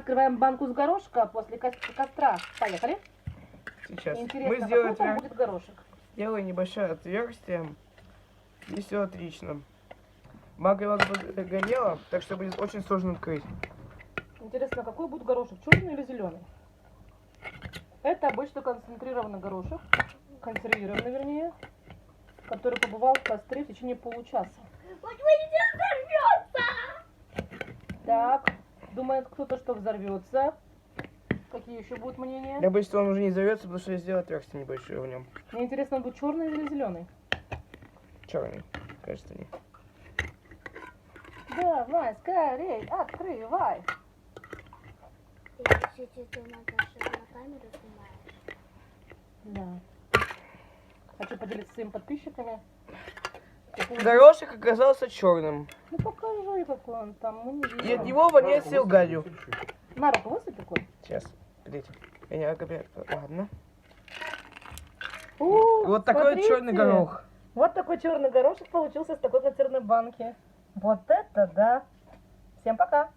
открываем банку с горошка после костра. Поехали. Сейчас. Интересно, Мы сделали какой там будет горошек? Делаю небольшое отверстие. И все отлично. Банка горела, так что будет очень сложно открыть. Интересно, какой будет горошек, черный или зеленый? Это обычно концентрированный горошек, консервированный вернее, который побывал в костре в течение получаса. Так, думает кто-то, что взорвется. Какие еще будут мнения? Я боюсь, что он уже не взорвется, потому что я сделал отверстие небольшое в нем. Мне интересно, он будет черный или зеленый? Черный, кажется, нет. Давай, скорей, открывай. Если ты, Наташа, на камеру снимаешь. Да. Хочу поделиться своими подписчиками. Горошек оказался черным. Ну покажи, какой он там, мы не И от видим. него воняет силгарью. На руку высыпь такой. Сейчас, смотрите. Я не опять. Ладно. Вот Вот такой вот черный горох. Вот такой черный горошек получился с такой консервной банки. Вот это да. Всем пока.